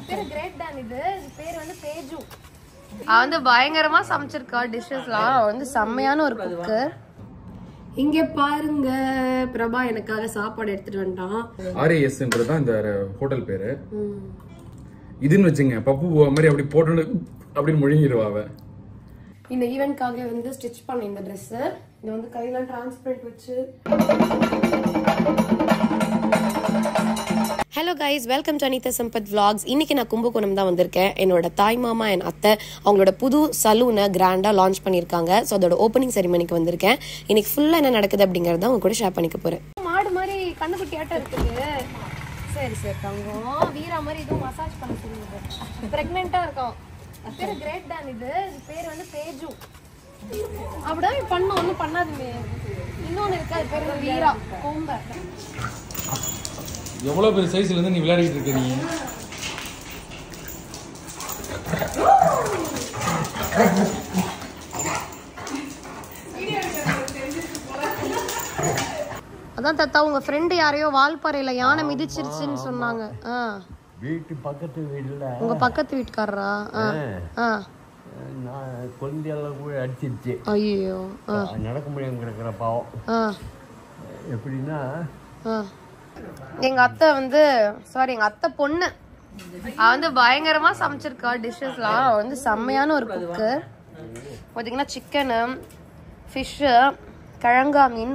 பேரு great Don. இது பேர் வந்து பேஜு. அவ வந்து பயங்கரமா சமைச்சிருக்கா டிஷ்ஷஸ்லாம். அவ வந்து செம்மையான ஒரு குக்கு. இங்க பாருங்க, பிரபா எனக்காக சாப்பாடு எடுத்துட்டு வந்துட்டான். RASன்றதுதான் இந்த ஹோட்டல் பேரு. இதுன்னு வச்சுங்க பப்பு மாதிரி அப்படி போட்டு அப்படி முழுங்கிடுவாவ. இந்த ஈவென்ட்காக வந்து ஸ்டிச் பண்ண இந்த ட்ரெஸ். இது வந்து கையில டிரான்ஸ்பரண்ட் வச்சு. Hello guys, welcome to Anitha Sampath vlogs. இன்னைக்கு நான் கும்பகோணம் தான் வந்திருக்கேன். என்னோட தாய் மாமா என் அத்தை அவங்களோட புது சலூனை கிராண்டா லான்ச் பண்ணியிருக்காங்க. ஸோ அதோட ஓப்பனிங் செரிமனிக்கு வந்திருக்கேன். இன்னைக்கு ஃபுல்லா என்ன நடக்குது அப்படிங்கறத உங்க கூட ஷேர் பண்ணிக்க போறேன். மாடு மாதிரி கண்ணுக்குட்டி ஆட்டம் இருக்குது. சரி சரி தங்கம். வீரா மாதிரி இதுவும் மசாஜ் பண்ண சொல்லுங்க. பிரெக்னெண்டா இருக்கும். பேரு கிரேட் டான். இது பேர் வந்து பேஜு. அப்படிதான் பண்ண ஒன்னும் பண்ணாதுமே. இன்னொன்னு இருக்கு, அது பேரு வீரா கோம்ப. எவ்வளவு பெரிய சைஸ்ல இருந்து நீ விளையாடிட்டு இருக்க நீ? அதான் தாத்தா, உங்க ஃப்ரெண்டு யாரையோ வால்பாறையில யானை மிதிச்சிருச்சுன்னு சொன்னாங்க. வீட்டு பக்கத்து வீட்டுல உங்க பக்கத்து வீட்டுக்காரரா? நான் குழந்தையெல்லாம் கூட அடிச்சிருச்சு. ஐயோ, நடக்க முடியாம கிடக்குற பாவம். எப்படின்னா எங்க அத்தை வந்து எங்க அத்தை பொண்ணு அவ வந்து பயங்கரமா சமைச்சிருக்கா டிஷ்ஷஸ்லாம். அவ வந்து செம்மையான ஒரு குக்கு. பாத்தீங்கன்னா சிக்கனு, ஃபிஷ்ஷு, கிழங்கா மீன்,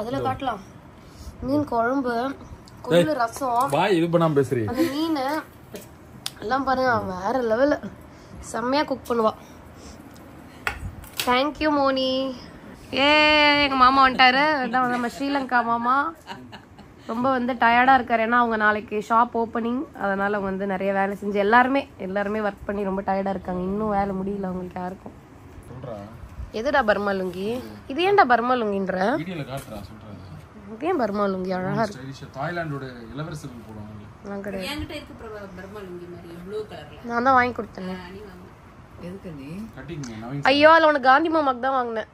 அதுல காட்டலாம், மீன் குழம்பு, கொள்ளு ரசம், இது பண்ணாம பேசுறீ. அந்த மீன் எல்லாம் பாருங்க வேற லெவல். செம்மையா குக் பண்ணுவா. தேங்க்யூ மோனி. எங்க மாமா வந்துட்டாரு. அதான் நம்ம ஸ்ரீலங்கா மாமா. ரொம்ப வந்து டயர்டா இருக்காரு. ஏன்னா அவங்க நாளைக்கு ஷாப் ஓப்பனிங். அதனால அவங்க வந்து நிறைய வேலை செஞ்சு எல்லாருமே ஒர்க் பண்ணி ரொம்ப டயர்டா இருக்காங்க. இன்னும் வேலை முடியல அவங்களுக்கு யாருக்கும். எதுடா பர்மா லுங்கி? இது ஏன்டா பர்மா லுங்கின்ற? வீடியோல காட்றா சொல்றாங்க. இது ஏன் பர்மா லுங்கி? அழகா இருக்கு. தாய்லாந்தோட இளவரசர்கள் போடுவாங்க. நான் கிடையாது. என்கிட்ட இருக்கு பர்மா லுங்கி மாதிரி ப்ளூ கலர்ல. நான் தான் வாங்கி கொடுத்தேன். எதுக்கு நீ? கட்டிங்க நவீன். ஐயோ, அதுல உனக்கு காந்தி மாமாக்கு தான் வாங்கினேன்.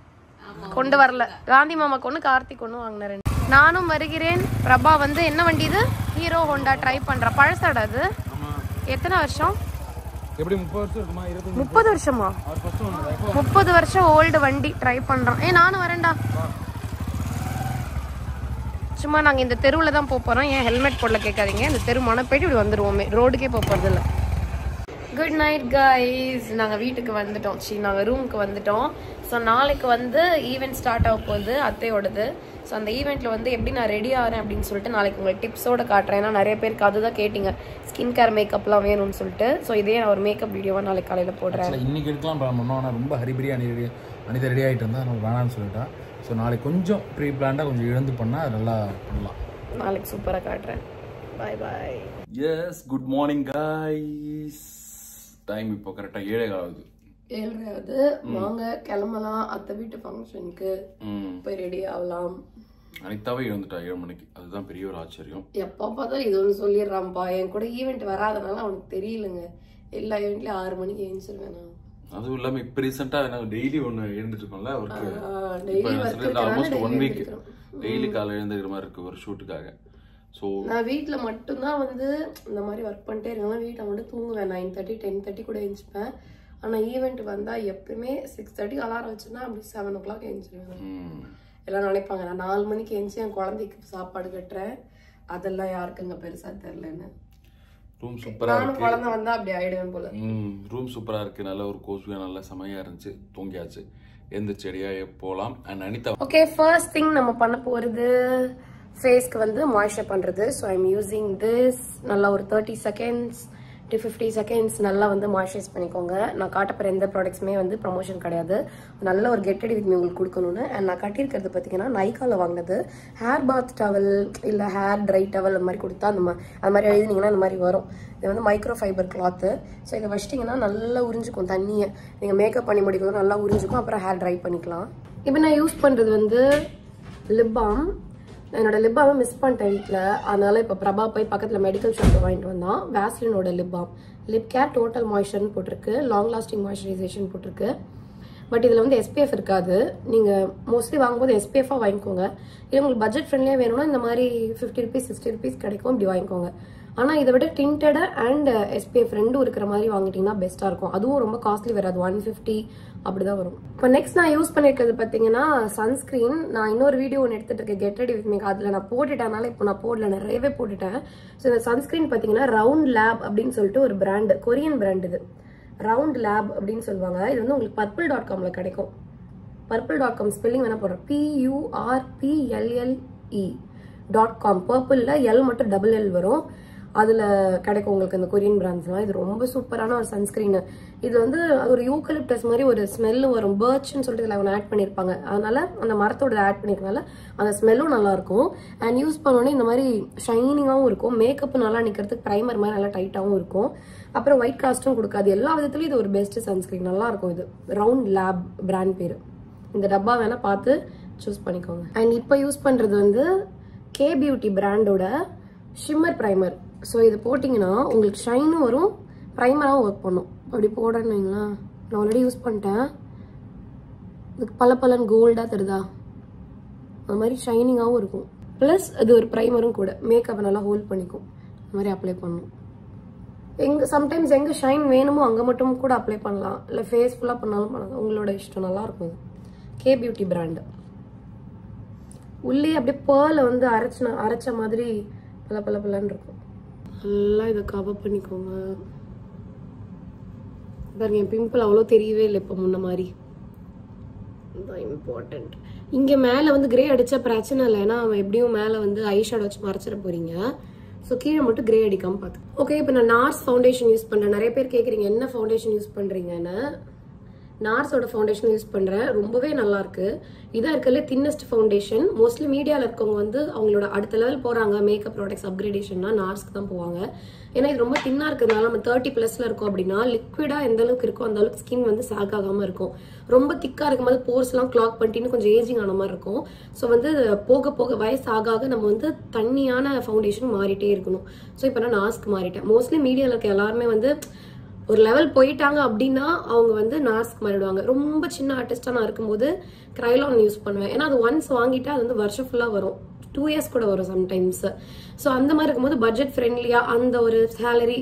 கொண்டு வரல. காந்தி மாமாக்கு ஒண்ணு, கார்த்திக் ஒண்ணு வாங்கினேன். நானும் வருகிறேன். பிரபா வந்து என்ன வண்டி இது? ஹீரோ ஹோண்டா ட்ரை பண்ற. பழசாடா அது? எத்தனை வருஷம்? எப்படி 30 வருஷம் இருக்குமா? 30 வருஷமா? 30 வருஷம் ஓல்டு வண்டி ட்ரை பண்றான். நானும் வரேன்டா. சும்மா நாங்க இந்த தெருவுல தான் போறோம். ஏன் ஹெல்மெட் போடல கேட்காதீங்க. இந்த தெரு மனப்பேட்டி இப்படி வந்துருவோமே, ரோடுக்கே போறது இல்ல. Good night guys. நாங்கள் வீட்டுக்கு வந்துட்டோம். நாங்கள் ரூமுக்கு வந்துட்டோம். ஸோ நாளைக்கு வந்து ஈவெண்ட் ஸ்டார்ட் ஆக போகுது அத்தையோடது. ஸோ அந்த ஈவெண்ட்டில் வந்து எப்படி நான் ரெடி ஆகிறேன் அப்படின்னு சொல்லிட்டு நாளைக்கு உங்களுக்கு டிப்ஸோட காட்டுறேன். ஏன்னா நிறைய பேருக்கு அதுதான் கேட்டிங்க, ஸ்கின் கேர் மேக்கப்லாம் வேணும்னு சொல்லிட்டு. ஸோ இதே நான் ஒரு மேக்கப் வீடியோவாக நாளைக்கு காலையில் போடுறேன். இன்னைக்கு எடுக்கலாம் பண்ணோம். ஆனால் ரொம்ப ஹரிபரியா அனிதா ரெடி ஆகிட்டு இருந்தால் நம்ம வேணான்னு சொல்லிட்டா. ஸோ நாளைக்கு கொஞ்சம் ப்ரீ பிளான்டாக கொஞ்சம் எழுந்து பண்ணால் நல்லா பண்ணலாம். நாளைக்கு சூப்பராக காட்டுறேன். Bye bye. Yes, good morning guys. Time இப்போ கரெக்டாக 7:15 ஆகுது. 7:30 ஆகுது. வாங்க கிளம்பலாம். அத்தை வீட்டு ஃபங்க்ஷனுக்கு போய் ரெடி ஆகலாம். அனிதாவே எழுந்துட்டா 7 மணிக்கு. அதுதான் பெரிய ஒரு ஆச்சரியம். எப்போ பார்த்தாலும் இது ஒன்று சொல்லிடுறான்ப்பா. என் கூட ஈவெண்ட் வராதனால அவனுக்கு தெரியலங்க. எல்லா ஈவெண்ட்லயும் 6 மணிக்கு எழுந்துருவேன் நான். அதுவும் இல்லாம இப்ப ரீசெண்டா நாங்க டெய்லி ஒன்னு எழுந்துட்டு இருக்கோம்ல. டெய்லி ஆல்மோஸ்ட் 1 வீக் டெய்லி காலையில எழுந்துக்கிற மாதிரி இருக்கு ஒரு ஷூட்டுக்காக. ஸோ நான் வீட்டில் மட்டும்தான் வந்து இந்த மாதிரி ஒர்க் பண்ணிட்டே இருக்கேன். வீட்டில் மட்டும் தூங்குவேன். 9:30 10:30 கூட எழுந்துப்பேன். ஆனால் ஈவெண்ட் வந்தால் எப்பயுமே 6:30 அலாரம் வச்சுன்னா அப்படி 7 o'clock எழுந்துருவேன். எல்லாம் நினைப்பாங்க நான் 4 மணிக்கு எழுந்துச்சு என் குழந்தைக்கு சாப்பாடு கட்டுறேன். அதெல்லாம் யாருக்குங்க பெருசா தெரியலன்னு. ரூம் சூப்பரா இருக்கு. குழந்தை வந்தா அப்படி ஆயிடுவேன் போல. ரூம் சூப்பரா இருக்கு. நல்ல ஒரு கோஸ்வியா நல்ல செமையா இருந்துச்சு. தூங்கியாச்சு. எந்த செடியா போலாம். And Anitha okay, first thing நம்ம பண்ண போறது ஃபேஸ்க்கு வந்து மாய்ஸ்சர் பண்றது. So I am using this. நல்லா ஒரு 30 seconds to 50 seconds நல்லா வந்து மாய்ஸ்சரைஸ் பண்ணிக்கோங்க. நான் காட்டப்போற எந்த ப்ராடக்ட்ஸுமே வந்து ப்ரமோஷன் கிடையாது. நல்ல ஒரு கெட் ரெடி வித் மீ உங்களுக்கு கொடுக்கணும்னு. அண்ட் நான் கட்டியிருக்கிறது பார்த்தீங்கன்னா நைக்கால வாங்கினது. ஹேர் பாத் டவல் இல்லை ஹேர் ட்ரை டவல் அந்த மாதிரி கொடுத்தா அது மாதிரி எழுதினீங்கன்னா இந்த மாதிரி வரும். இது வந்து மைக்ரோ ஃபைபர் கிளாத்து. ஸோ இதை வச்சிட்டிங்கன்னா நல்லா உறிஞ்சிக்கும் தண்ணியை. நீங்கள் மேக்கப் பண்ணி முடிக்கும் நல்லா உறிஞ்சிக்கும். அப்புறம் ஹேர் ட்ரை பண்ணிக்கலாம். இப்போ நான் யூஸ் பண்ணுறது வந்து லிப் பாம். என்னோட லிப் பாமை மிஸ் பண்ணிட்டேன் வீட்டில். அதனால இப்போ பிரபா போய் பக்கத்தில் மெடிக்கல் ஷாப்பில் வாங்கிட்டு வந்தான். வேஸ்லினோட lip balm. Lip care total மாய்ஸ்சர்னு போட்டிருக்கு. லாங் லாஸ்டிங் மாய்ஸ்சரைசேஷன் போட்டிருக்கு. பட் இதில் வந்து SPF இருக்காது. நீங்கள் மோஸ்ட்லி வாங்கும்போது SPF-ஆக வாங்கிக்கோங்க. இல்லை உங்களுக்கு பட்ஜெட் ஃப்ரெண்ட்லியாக வேணும்னா இந்த மாதிரி 50 rupees 60 rupees கிடைக்கும். இப்படி வாங்கிக்கோங்க. ஆனால் இதை விட டிண்டட் அண்ட் SPF ரெண்டும் இருக்கிற மாதிரி வாங்கிட்டீங்கன்னா பெஸ்ட்டாக இருக்கும். அதுவும் ரொம்ப காஸ்ட்லி வராது, 150 அப்படிதான் வரும். இப்போ நெக்ஸ்ட் நான் யூஸ் பண்ணியிருக்கிறது பார்த்தீங்கன்னா சன்ஸ்கிரீன். நான் இன்னொரு வீடியோ ஒன்று எடுத்துட்டு இருக்கேன், கெட் ரெடி வித் மீ. அதில் நான் போட்டுட்டேனால இப்போ நான் போடல, நிறையவே போட்டுட்டேன். ஸோ இந்த சன்ஸ்கிரீன் பார்த்தீங்கன்னா ரவுண்ட் லேப் அப்படின்னு சொல்லிட்டு ஒரு பிராண்டு, கொரியன் பிராண்ட். இது ரவுண்ட் லேப் அப்படின்னு சொல்லுவாங்க. இது வந்து உங்களுக்கு purple.comல கிடைக்கும். purple.com ஸ்பெல்லிங் வேணா போடுறேன், PURPLLE.com. பர்பிள்ல எல் மட்டும் டபுள் எல் வரும், அதுல கிடைக்கும் உங்களுக்கு இந்த கொரியன் பிராண்ட்ஸ்லாம். இது ரொம்ப சூப்பரான ஒரு சன்ஸ்கிரீன். இது வந்து ஒரு யூக்கலிப்டஸ் மாதிரி ஒரு ஸ்மெல்லு வரும், பர்ச்னு சொல்லிட்டு இதில் ஆட் பண்ணியிருப்பாங்க. அதனால அந்த மரத்தோட ஆட் பண்ணிருக்கனால அந்த ஸ்மெல்லும் நல்லா இருக்கும். அண்ட் யூஸ் பண்ணோன்னே இந்த மாதிரி ஷைனிங்காகவும் இருக்கும், மேக்கப் நல்லா நிற்கிறதுக்கு ப்ரைமர் மாதிரி நல்லா டைட்டாகவும் இருக்கும். அப்புறம் ஒயிட் காஸ்ட்டும் கொடுக்காது. எல்லா விதத்துலையும் இது ஒரு பெஸ்ட் சன்ஸ்கிரீன், நல்லா இருக்கும். இது ரவுண்ட் லேப் பிராண்ட் பேர். இந்த டப்பா வேணா பார்த்து சூஸ் பண்ணிக்கோங்க. அண்ட் இப்போ யூஸ் பண்ணுறது வந்து கே பியூட்டி பிராண்டோட ஷிம்மர் ப்ரைமர். ஸோ இது போட்டிங்கன்னா உங்களுக்கு ஷைனும் வரும், ப்ரைமராகவும் ஒர்க் பண்ணும். அப்படி போடுறேன்னுங்களா, நான் ஆல்ரெடி யூஸ் பண்ணிட்டேன். இதுக்கு பல கோல்டாக தருதா, அது மாதிரி ஷைனிங்காகவும் இருக்கும். ப்ளஸ் அது ஒரு ப்ரைமரும் கூட, மேக்கப்பை நல்லா ஹோல்ட் பண்ணிக்கும். அது மாதிரி அப்ளை பண்ணணும். சம்டைம்ஸ் எங்கே ஷைன் வேணுமோ அங்கே மட்டும் கூட அப்ளை பண்ணலாம், இல்லை ஃபேஸ் ஃபுல்லாக பண்ணாலும் பண்ணலாம், உங்களோட இஷ்டம். நல்லா இருக்கும். இது கே பியூட்டி பிராண்டு. உள்ளே அப்படியே பேர்ல வந்து அரைச்ச மாதிரி பலன்னு இருக்கும். நல்லா இதை கவர் பண்ணிக்கோங்க. பாருங்க, என் பிம்பிள் அவ்வளோ தெரியவே இல்லை இப்போ முன்ன மாதிரி. இம்பார்ட்டன்ட். இங்கே மேலே வந்து கிரே அடித்தா பிரச்சனை இல்லை, ஏன்னா எப்படியும் மேலே வந்து ஐ ஷேடோ வச்சு மறைச்சிட போறீங்க. ஸோ கீழே மட்டும் கிரே அடிக்காமல் பார்த்து. ஓகே, இப்போ நான் நார்ஸ் ஃபவுண்டேஷன் யூஸ் பண்ணுறேன். நிறைய பேர் கேட்குறீங்க என்ன ஃபவுண்டேஷன் யூஸ் பண்ணுறீங்கன்னு. நார்ஸோட ஃபவுண்டேஷன் யூஸ் பண்ணுறேன், ரொம்பவே நல்லா இருக்கு. இதான் இருக்கிறதுல தின்னஸ்ட் ஃபவுண்டேஷன். மோஸ்ட்லி மீடியாவில் இருக்கவங்க வந்து அவங்களோட அடுத்த லெவல் போகிறாங்க, மேக்கப் ப்ராடக்ட்ஸ் அப்கிரேடேஷன்னா நார்ஸ்க்கு தான் போவாங்க. ஏன்னா இது ரொம்ப தின்னாக இருக்கிறதுனால நம்ம 30+ இருக்கோம் அப்படின்னா லிக்விடாக எந்த அளவுக்கு இருக்கோ அந்த அளவுக்கு ஸ்கின் வந்து சாக் ஆகாமல் இருக்கும். ரொம்ப திக்காக இருக்கும்போது போர்ஸ்லாம் கிளாக் பண்ணிட்டு கொஞ்சம் ஏஜிங் ஆன மாதிரி இருக்கும். ஸோ வந்து போக போக வயசு ஆக நம்ம வந்து தண்ணியான ஃபவுண்டேஷன் மாறிட்டே இருக்கணும். ஸோ இப்போ நான் நார்ஸ்க்கு மாறிட்டேன். மோஸ்ட்லி மீடியாவில் இருக்க எல்லாருமே வந்து ஒரு லெவல் போயிட்டாங்க அப்படின்னா அவங்க வந்து நார்ஸ்க்கு மாறிடுவாங்க. ரொம்ப சின்ன ஆர்டிஸ்டாக நான் இருக்கும்போது கிரைலான் யூஸ் பண்ணுவேன். ஏன்னா அது ஒன்ஸ் வாங்கிட்டு அது வந்து வருஷம் ஃபுல்லாக வரும், 2 years கூட வரும் சம்டைம்ஸ். ஸோ அந்த மாதிரி இருக்கும்போது பட்ஜெட் ஃப்ரெண்ட்லியாக அந்த ஒரு சேலரி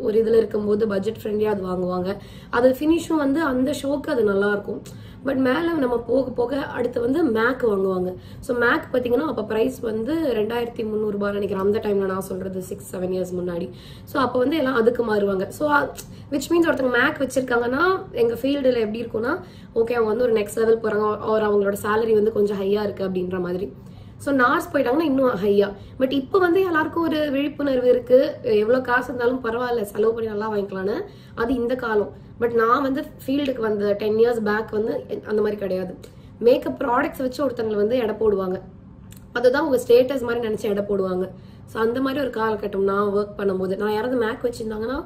ஒரு இதில் இருக்கும்போது பட்ஜெட் ஃப்ரெண்ட்லியாக அது வாங்குவாங்க. அது ஃபினிஷும் வந்து அந்த ஷோக்கு அது நல்லா இருக்கும். பட் மேலே நம்ம போக போக அடுத்து வந்து மேக் வாங்குவாங்க. ஸோ மேக் பார்த்தீங்கன்னா அப்போ ப்ரைஸ் வந்து 2300 நினைக்கிறேன் அந்த டைமில், நான் சொல்கிறது 6-7 years முன்னாடி. ஸோ அப்போ வந்து எல்லாம் அதுக்கு மாறுவாங்க. ஸோ விச் மீன்ஸ் ஒருத்தங்க மேக் வச்சிருக்காங்கன்னா எங்கள் ஃபீல்டில் எப்படி இருக்கும்னா, ஓகே அவங்க வந்து ஒரு நெக்ஸ்ட் லெவல் போகிறாங்க, ஒரு அவங்களோட சேலரி வந்து கொஞ்சம் ஹையாக இருக்குது அப்படின்ற மாதிரி. ஸோ நார்ஸ் போயிட்டாங்கன்னா இன்னும் ஹையா. பட் இப்போ வந்து எல்லாருக்கும் ஒரு விழிப்புணர்வு இருக்கு, எவ்வளோ காசு இருந்தாலும் பரவாயில்ல செலவு பண்ணி நல்லா வாங்கிக்கலான்னு. அது இந்த காலம். பட் நான் வந்து ஃபீல்டுக்கு வந்த 10 years பேக் வந்து அந்த மாதிரி கிடையாது. மேக்கப் ப்ராடக்ட்ஸ் வச்சு ஒருத்தங்களை வந்து எடை போடுவாங்க, அதுதான் உங்க ஸ்டேட்டஸ் மாதிரி நினைச்சு எடை போடுவாங்க. ஸோ அந்த மாதிரி ஒரு காலகட்டம் நான் ஒர்க் பண்ணும்போது. நான் யாராவது மேக் வச்சிருந்தாங்கன்னா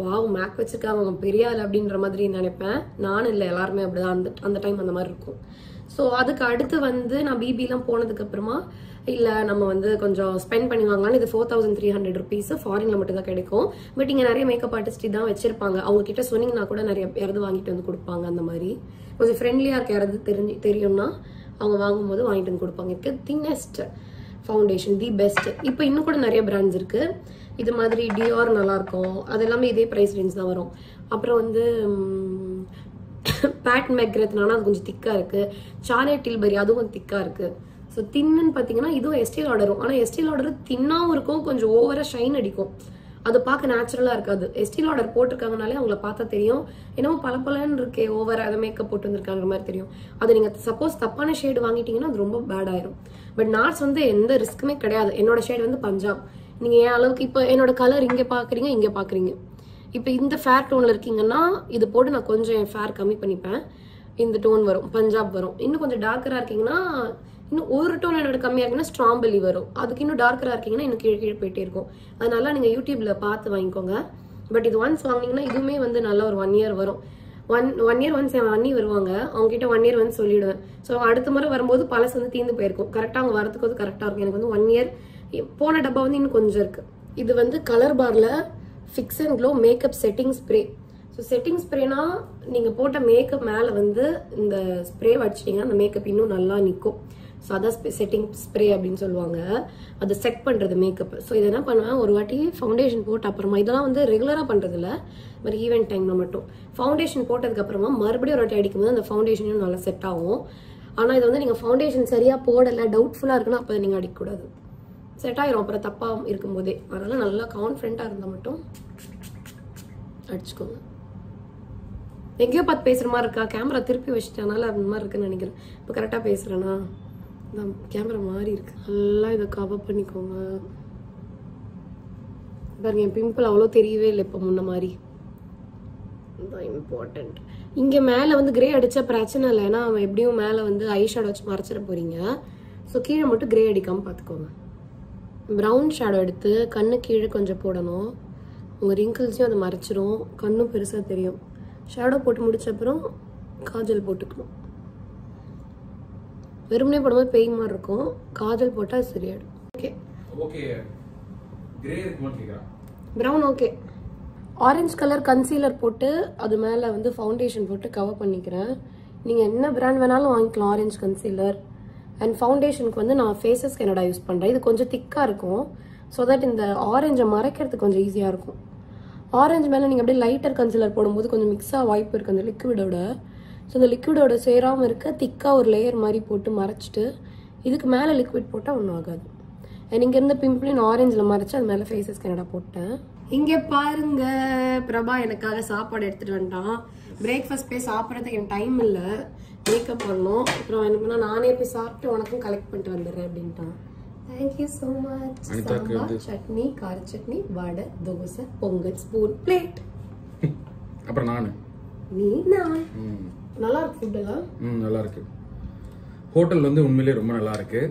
வாவ் மேக் வச்சிருக்காங்க அவங்க பெரிய ஆள் அப்படின்ற மாதிரி நினைப்பேன். நானும் இல்லை, எல்லாருமே அப்படிதான் அந்த டைம் அந்த மாதிரி இருக்கும். ஸோ அதுக்கு அடுத்து வந்து நான் பிபிலாம் போனதுக்கு அப்புறமா இல்லை நம்ம வந்து கொஞ்சம் ஸ்பெண்ட் பண்ணி வாங்கலாம்னு இது 4300 rupees ஃபாரின்ல மட்டும் தான் கிடைக்கும். பட் இங்கே நிறைய மேக்கப் ஆர்டிஸ்ட் தான் வச்சிருப்பாங்க. அவங்க கிட்ட சொன்னீங்கன்னா கூட நிறைய யாராவது வாங்கிட்டு வந்து கொடுப்பாங்க. அந்த மாதிரி கொஞ்சம் ஃப்ரெண்ட்லியாக இருக்க யாராவது தெரியும்னா அவங்க வாங்கும்போது வாங்கிட்டு வந்து கொடுப்பாங்க. இதுக்கு தின்னஸ்ட் ஃபவுண்டேஷன் தி பெஸ்ட். இப்போ இன்னும் கூட நிறைய பிராண்ட்ஸ் இருக்கு. இது மாதிரி டியோர் நல்லா இருக்கும், அது எல்லாமே இதே ப்ரைஸ் ரேஞ்ச் தான் வரும். அப்புறம் வந்து பேட் மெக்ரத்னால அது கொஞ்சம் திக்கா இருக்கு. சார்லட் டில்பரி அதுவும் கொஞ்சம் திக்கா இருக்கு. ஸோ தின்னு பார்த்தீங்கன்னா இதுவும் எஸ்டே லாடரும். ஆனால் எஸ்டே லாடர் தின்னாவும் இருக்கும், கொஞ்சம் ஓவரா ஷைன் அடிக்கும், அது பார்க்க நேச்சுரலா இருக்காது. எஸ்டே லாடர் போட்டிருக்காங்கனாலே அவங்கள பார்த்தா தெரியும் என்னமோ பலன்னு இருக்கே, ஓவரா அதை மேக்கப் போட்டு வந்திருக்காங்க மாதிரி தெரியும். அது நீங்க சப்போஸ் தப்பான ஷேடு வாங்கிட்டீங்கன்னா அது ரொம்ப பேட் ஆயிரும். பட் நார்ஸ் வந்து எந்த ரிஸ்க்குமே கிடையாது. என்னோட ஷேடு வந்து பஞ்சாப். நீங்க என் அளவுக்கு இப்போ என்னோட கலர் இங்க பாக்குறீங்க, இங்க பாக்குறீங்க. இப்போ இந்த ஃபேர் டோன்ல இருக்கீங்கன்னா இது போட்டு நான் கொஞ்சம் என் ஃபேர் கம்மி பண்ணிப்பேன், இந்த டோன் வரும், பஞ்சாப் வரும். இன்னும் கொஞ்சம் டார்க்கரா இருக்கீங்கன்னா இன்னும் ஒரு டோன் என்னோட கம்மியா இருக்குன்னா ஸ்ட்ராபெரி வரும். அதுக்கு இன்னும் டார்க்கரா இருக்கீங்கன்னா இன்னும் கீழே போயிட்டே இருக்கும். அதனால நீங்க யூடியூப்ல பார்த்து வாங்கிக்கோங்க. பட் இது ஒன்ஸ் வாங்கினீங்கன்னா இதுவுமே வந்து நல்ல ஒரு 1 year வரும். ஒன் இயர் ஒன்ஸ் என் அண்ணி வருவாங்க, அவங்க கிட்ட 1 year வந்து சொல்லிடுவேன். ஸோ அடுத்த முறை வரும்போது பழசு வந்து தீர்ந்து போயிருக்கும். கரெக்டாக அவங்க வரதுக்கு வந்து கரெக்டாக இருக்கும். எனக்கு வந்து 1 year போன டப்பா வந்து இன்னும் கொஞ்சம் இருக்கு. இது வந்து கலர் பார்ல fix and glow makeup setting spray. So setting ஸ்ப்ரேனா நீங்க போட்ட மேக்கப் மேல வந்து இந்த ஸ்ப்ரே வச்சிட்டீங்கன்னா அந்த மேக்கப் இன்னும் நல்லா நிற்கும். ஸோ அதான் செட்டிங் ஸ்ப்ரே அப்படின்னு சொல்லுவாங்க, அதை செட் பண்ணுறது மேக்கப். ஸோ இதை என்ன பண்ணுவேன், ஒரு வாட்டி ஃபவுண்டேஷன் போட்டு அப்புறமா, இதெல்லாம் வந்து ரெகுலராக பண்ணுறது இல்லை, மாதிரி ஈவெண்ட் டைமில் மட்டும் ஃபவுண்டேஷன் போட்டதுக்கப்புறமா மறுபடியும் ஒரு வாட்டி அடிக்கும்போது அந்த ஃபவுண்டேஷனும் நல்லா செட் ஆகும். ஆனால் இது வந்து நீங்கள் ஃபவுண்டேஷன் சரியாக போடலை, டவுட்ஃபுல்லாக இருக்குன்னா அப்போ நீங்கள் அடிக்கக்கூடாது, செட் ஆயிரும் அப்புறம் தப்பாக இருக்கும்போதே. அதனால் நல்லா கான்ஃபிடென்ட்டாக இருந்தால் மட்டும் அடிச்சுக்கோங்க. எங்கேயோ பார்த்து பேசுகிற மாதிரி இருக்கா, கேமரா திருப்பி வச்சுட்டனால அந்த மாதிரி இருக்குன்னு நினைக்கிறேன். இப்போ கரெக்டாக பேசுகிறேன்னா நான் கேமரா மாதிரி இருக்கு. நல்லா இதை கவர் பண்ணிக்கோங்க. பாருங்க என் பிம்பிள் அவ்வளோ தெரியவே இல்லை இப்போ முன்ன மாதிரி. இதுதான் இம்பார்ட்டன்ட். இங்கே மேலே வந்து கிரே அடித்தா பிரச்சனை இல்லை, ஏன்னா அவன் எப்படியும் மேலே வந்து ஐ ஷேடோ வச்சு மறைச்சிட போகிறீங்க. ஸோ கீழே மட்டும் கிரே அடிக்காமல் பார்த்துக்கோங்க. ப்ரௌன் ஷேடோ எடுத்து கண்ணு கீழே கொஞ்சம் போடணும், உங்கள் ரிங்கிள்ஸையும் அதை மறைச்சிரும், கண்ணும் பெருசாக தெரியும். ஷேடோ போட்டு முடிச்ச அப்புறம் காஜல் போட்டுக்கணும். வெறுமனே போடும்போது பெய் மாதிரி இருக்கும், காஜல் போட்டால் சரியாயிடும். ஓகே ஓகே, கிரே இருக்குமா கேக்குறா? Brown okay. Orange colour concealer போட்டு அது மேலே வந்து ஃபவுண்டேஷன் போட்டு கவர் பண்ணிக்கிறேன். நீங்கள் என்ன பிராண்ட் வேணாலும் வாங்கிக்கலாம் ஆரஞ்சு கன்சீலர். அண்ட் ஃபவுண்டேஷனுக்கு வந்து நான் ஃபேஸஸ் கனடா யூஸ் பண்ணுறேன். இது கொஞ்சம் திக்காக இருக்கும், ஸோ தட் இந்த ஆரஞ்சை மறைக்கிறதுக்கு கொஞ்சம் ஈஸியாக இருக்கும். ஆரஞ்சு மேலே நீங்கள் அப்படியே லைட்டர் கன்சிலர் போடும்போது கொஞ்சம் மிக்ஸாக வாய்ப்பு இருக்குது அந்த லிக்விடோட. ஸோ அந்த லிக்விடோட சேராமல் இருக்க திக்காக ஒரு லேயர் மாதிரி போட்டு மறைச்சிட்டு இதுக்கு மேலே லிக்விட் போட்டால் ஒன்றும் ஆகாது. அண்ட் இங்கே இருந்த பிம்பிளையும் ஆரஞ்சில் மறைச்சி அது மேலே ஃபேஸஸ் கனடா போட்டேன். இங்கே பாருங்க, பிரபா எனக்காக சாப்பாடு எடுத்துகிட்டு வந்துட்டான். பிரேக்ஃபாஸ்ட் போய் சாப்பிட்றதுக்கு எனக்கு டைம் இல்லை, மேக்கப் பண்ணணும். அப்புறம் என்ன பண்ணால் நானே போய் சாப்பிட்டு உனக்கும் கலெக்ட் பண்ணிட்டு வந்துடுறேன் அப்படின்ட்டான். Thank you so much. Sambar, chutney, கார சட்னி, வடை, தோசை, பொங்கல், ஸ்பூன், பிளேட். அப்புறம் நான் நல்லா இருக்கு ஃபுட்டெல்லாம். நல்லா இருக்கு. ஹோட்டல் வந்து உண்மையிலேயே ரொம்ப நல்லா இருக்கு.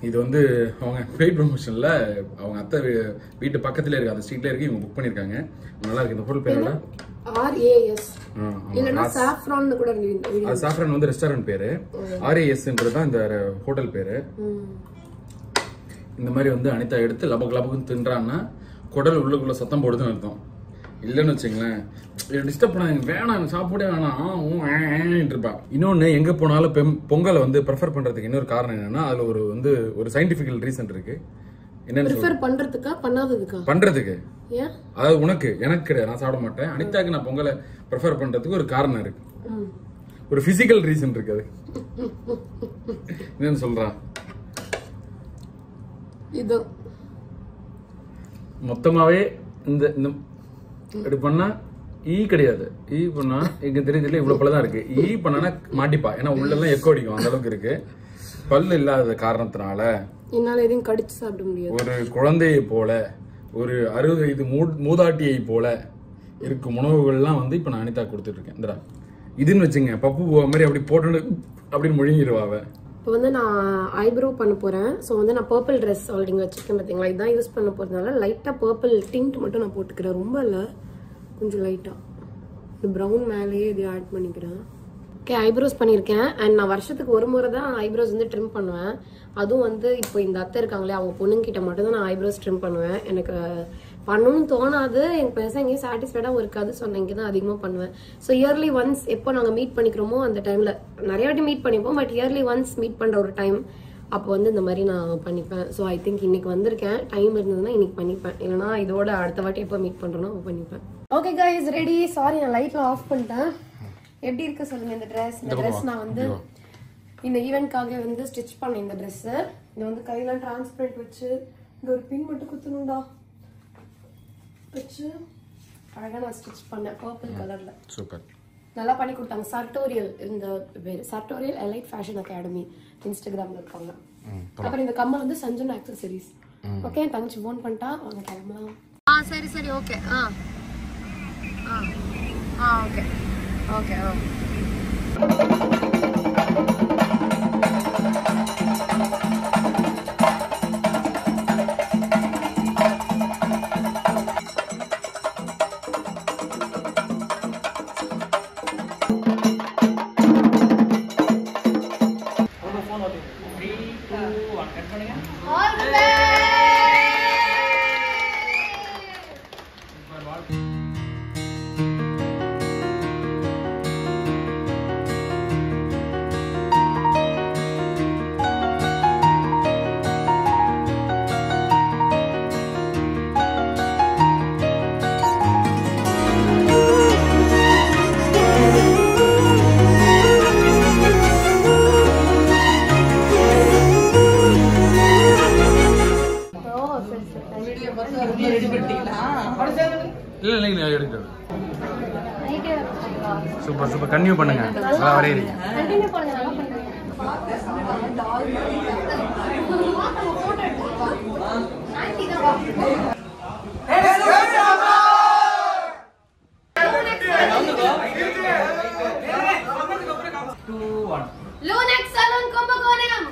இது வந்து அவங்க பெய்ட் ப்ரொமோஷன்ல அவங்க அத்தை வீட்டு பக்கத்துல இருக்கு, அந்த ஸ்ட்ரீட்ல இருக்கு, இவங்க புக் பண்ணிருக்காங்க. நல்லா இருக்கு. இந்த ஹோட்டல் பேர் என்ன? RAS இல்லனா சாஃப்ரான் கூட இருக்கு. அது சாஃப்ரான் வந்து ரெஸ்டாரன்ட் பேரு, RASன்றது தான் இந்த ஹோட்டல் பேரு. இந்த மாதிரி வந்து அனிதா எடுத்து லபக் லபக்குன்னு தின்றான்னா குடல் உள்ளுக்குள்ள சத்தம் போடுதுன்னு அர்த்தம். இல்லைன்னு வச்சுங்களேன், டிஸ்டர்ப் பண்ணாங்க, வேணாம் சாப்பிடவே வேணாம் இருப்பா. இன்னொன்னு, எங்க போனாலும் பொங்கலை வந்து ப்ரிஃபர் பண்றதுக்கு இன்னொரு காரணம் என்னன்னா, அதுல ஒரு சயின்டிபிக்கல் ரீசன் இருக்கு. என்னன்னு ப்ரிஃபர் பண்றதுக்கா பண்ணாததுக்கா? பண்றதுக்கு. அதாவது உனக்கு, எனக்கு கிடையாது, நான் சாப்பிட மாட்டேன். அனிதாக்கு நான் பொங்கலை ப்ரிஃபர் பண்றதுக்கு ஒரு காரணம் இருக்கு, ஒரு பிசிக்கல் ரீசன் இருக்கு. அது என்னன்னு சொல்றா? இது மொத்தமாவே இந்த இப்படி பண்ணா ஈ கிடையாது. ஈ பண்ணா எங்க தெரியுதுல இவ்வளவு பல்லதான் இருக்கு. ஈ பண்ணா மாட்டிப்பா, ஏன்னா உள்ள எல்லாம் எக்கோ அடிக்கும், அந்த அளவுக்கு இருக்கு. பல்லு இல்லாத காரணத்தினால என்னால எதையும் கடிச்சு சாப்பிட முடியாது. ஒரு குழந்தையை போல, ஒரு 60 வயது மூதாட்டியை போல இருக்கும் உணவுகள்லாம் வந்து இப்ப நான் அனிதா கொடுத்துட்டு இருக்கேன். இந்தடா இதுன்னு வச்சுங்க, பப்பு மாதிரி அப்படி போட்டு அப்படின்னு முழுங்கிடுவாவ. இப்போ வந்து நான் ஐப்ரோ பண்ண போறேன். ஸோ வந்து நான் பர்பிள் ட்ரெஸ் ஆல்ரெடி வச்சிருக்கேன் பார்த்தீங்களா, இதுதான் யூஸ் பண்ண போறதுனால லைட்டா பர்பிள் டிண்ட் மட்டும் நான் போட்டுக்கிறேன், ரொம்ப இல்லை, கொஞ்சம் லைட்டா. இந்த ப்ரௌன் மேலேயே இது ஆட் பண்ணிக்கிறேன். ஓகே, ஐப்ரோஸ் பண்ணியிருக்கேன். அண்ட் நான் வருஷத்துக்கு ஒரு முறை தான் ஐப்ரோஸ் வந்து ட்ரிம் பண்ணுவேன். அதுவும் வந்து இப்போ இந்த அத்தை இருக்காங்களே, அவங்க பொண்ணுங்கிட்ட மட்டும் தான் நான் ஐப்ரோஸ் ட்ரிம் பண்ணுவேன். எனக்கு பண்ணணும்னு தோணாது, எனக்கு பெருசாக எங்கேயும் சாட்டிஸ்ஃபைடாகவும் இருக்காது. ஸோ நான் இங்கே தான் அதிகமாக பண்ணுவேன். ஸோ இயர்லி ஒன்ஸ் எப்போ நாங்கள் மீட் பண்ணிக்கிறோமோ அந்த டைமில், நிறைய வாட்டி மீட் பண்ணிப்போம், பட் இயர்லி ஒன்ஸ் மீட் பண்ணுற ஒரு டைம் அப்போ வந்து இந்த மாதிரி நான் பண்ணிப்பேன். ஸோ ஐ திங்க் இன்னைக்கு வந்திருக்கேன், டைம் இருந்ததுன்னா இன்னைக்கு பண்ணிப்பேன், இல்லைனா இதோட அடுத்த வாட்டி எப்போ மீட் பண்ணுறோன்னா அப்போ பண்ணிப்பேன். Okay guys, ready. சாரி நான் லைட்லாம் ஆஃப் பண்ணிட்டேன். எப்படி இருக்கு சொல்லுங்க இந்த ட்ரெஸ்? இந்த ட்ரெஸ் நான் வந்து இந்த ஈவெண்ட்காக வந்து ஸ்டிச் பண்ணேன். இந்த ட்ரெஸ் இது வந்து கையில டிரான்ஸ்பரண்ட் வச்சு இந்த ஒரு பின் மட்டும் குத்தணும்டா வச்சு அழகா நான் ஸ்டிச் பண்ணேன் பர்பிள் கலர்ல. சூப்பர், நல்லா பண்ணி கொடுத்தாங்க. சார்ட்டோரியல், இந்த பேர் சார்ட்டோரியல் எலைட் ஃபேஷன் அகாடமி, இன்ஸ்டாகிராம்ல இருக்காங்க. அப்புறம் இந்த கம்மல் வந்து சஞ்சன் ஆக்சசரிஸ். ஓகே, தங்கச்சி ஃபோன் பண்ணிட்டா, அவங்க கிளம்பலாம். சரி சரி, ஓகே. Okay okay. இல்லைங்க எடுக்கிறது. நைட்டே வச்சுங்களா? சூப்பர் சூப்பர், கன்டினியூ பண்ணுங்க. நல்லா வரையறீங்க. கண்டினியூ பண்ணுங்க, நல்லா பண்ணுங்க. போட்டோ எடுத்துக்கோ. ஆன்ட்டி தான் வா. Lunex Salon Kumbakonam.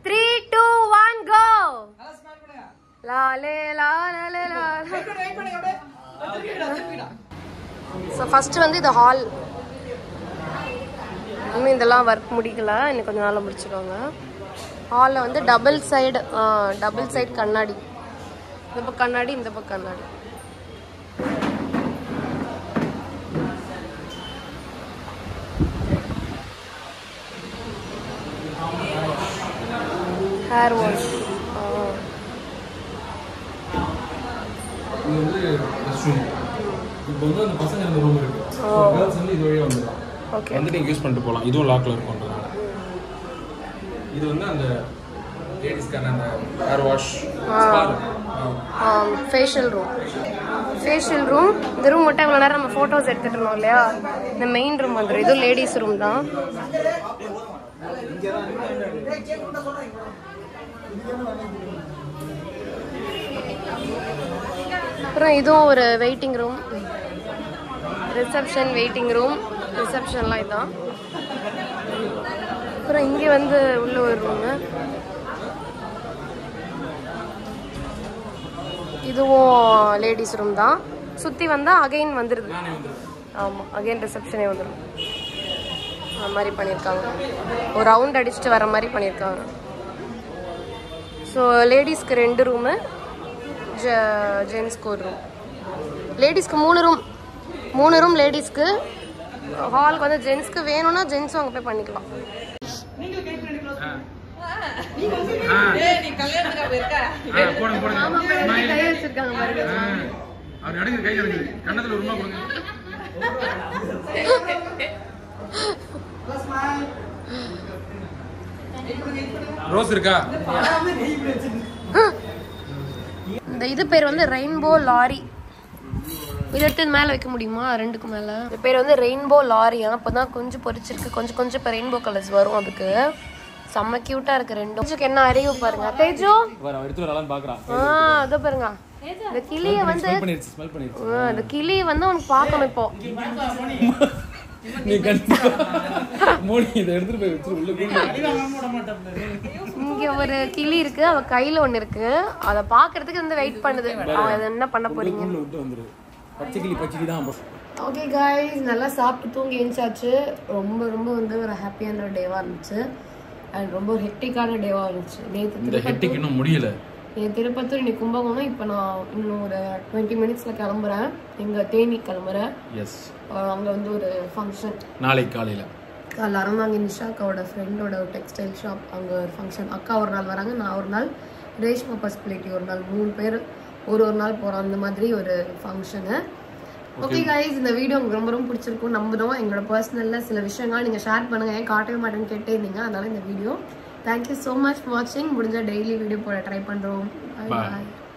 Three, two, one, go. La le la la la la. So first வந்து இந்த ஹால், இன்னும் இதெல்லாம் ஒர்க் முடிக்கல, இன்னும் கொஞ்ச நாள்ல முடிச்சுக்கோங்க. ஹாலில் வந்து டபுள் சைடு கண்ணாடி, இந்த பக்கம் கண்ணாடி, இந்த பக்கம் கண்ணாடி. Hair wash. இது வந்து ரெஸ்ட்ரூம். இப்போ வந்து அந்த பசங்க இந்த ரூம் இருக்கு. கேர்ள்ஸ் வந்து இது வழியா வந்துடலாம். ஓகே, வந்து நீங்க யூஸ் பண்ணிட்டு போகலாம். இதுவும் லாக்ல இருக்கும்ன்றதால. இது வந்து அந்த லேடிஸ்க்கான அந்த ஹேர் வாஷ், ஃபேஷியல் ரூம். இந்த ரூம் மட்டும் இவ்வளோ நேரம் நம்ம ஃபோட்டோஸ் எடுத்துட்டு இருந்தோம் இல்லையா, இந்த மெயின் ரூம் வந்துடும். இதுவும் லேடிஸ் ரூம் தான். அப்புறம் இதுவும் ஒரு waiting room, reception waiting room. ரிசப்ஷன்லாம் இதுதான். அப்புறம் இங்கே வந்து உள்ள ஒரு ரூமு, இதுவும் லேடிஸ் ரூம் தான். சுற்றி வந்தால் அகைன் வந்துடுது. ஆமாம், அகைன் ரிசப்ஷனே வந்துடும். அது மாதிரி பண்ணியிருக்காங்க, ஒரு ரவுண்ட் அடிச்சுட்டு வர மாதிரி பண்ணியிருக்காங்க. ஸோ லேடிஸ்க்கு 2 ரூமு, ஜென்ஸ்க்கு 1 ரூம். லேடிஸ்க்கு 3 ரூம் லேடிஸ்க்கு. ஹாலுக்கு வந்து ஜென்ஸ்க்கு வேணும்னா ஜென்ஸும் அங்கே போய் பண்ணிக்கலாம். கை வச்சிருக்காங்க பாருங்க. ரோஸ் இருக்கா? இந்த இது பேர் வந்து ரெயின்போ லாரி. இது எடுத்து மேலே வைக்க முடியுமா? 2க்கு மேலே. இது பேர் வந்து ரெயின்போ லாரி. அப்போதான் கொஞ்சம் பொரிச்சிருக்கு, கொஞ்சம் இப்போ ரெயின்போ கலர்ஸ் வரும். அதுக்கு செம்ம கியூட்டா இருக்கு ரெண்டும். தேஜுக்கு என்ன அறிவு பாருங்க. தேஜு அதோ பாருங்க, இந்த கிளிய வந்து இந்த கிளிய வந்து உனக்கு பார்க்கணும். இப்போ இங்க ஒரு கிளி இருக்கு, அவ கையில ஒண்ணு இருக்கு, அத பாக்குறதுக்கு வந்து வெயிட் பண்ணுது. அது என்ன பண்ண போறீங்க? ஓகே गाइस, நல்லா சாப்பிட்டு தூங்கி எழுந்தாச்சு. ரொம்ப வந்து ஒரு ஹாப்பியான டேவா இருந்துச்சு. அண்ட் ரொம்ப ஹெக்டிக்கான டேவா இருந்துச்சு. நேத்து இன்னும் முடியல. திருப்பத்தூர், இன்னைக்கு கும்பகோணம். இப்போ நான் இன்னும் ஒரு 20 மினிட்ஸ்ல கிளம்புறேன். எங்க தேனி கிளம்புறேன். எஸ், அங்க வந்து ஒரு ஃபங்க்ஷன் நாளைக்கு காலையில. அங்கே நிஷாக்காவோட ஃப்ரெண்டோட ஒரு டெக்ஸ்டைல் ஷாப், அங்கே ஒரு ஃபங்க்ஷன். அக்கா ஒரு நாள் வராங்க, நான் ஒரு நாள், ரேஷ்மா பஸ்பிலிட்டி ஒரு நாள், 3 பேர் ஒரு நாள் போகிறோம். அந்த மாதிரி ஒரு ஃபங்க்ஷனு. ஓகே गाइस, இந்த வீடியோ உங்களுக்கு ரொம்ப பிடிச்சிருக்கும் நம்புறோம். எங்களோட பர்சனலில் சில விஷயங்கள் நீங்கள் ஷேர் பண்ணுங்கள், ஏன் காட்டவே மாட்டேன்னு கேட்டே இருந்தீங்க. அதனால இந்த video. Thank you so much for வாட்சிங். முடிஞ்சால் டெய்லி வீடியோ போட ட்ரை பண்ணுறோம். பாய்.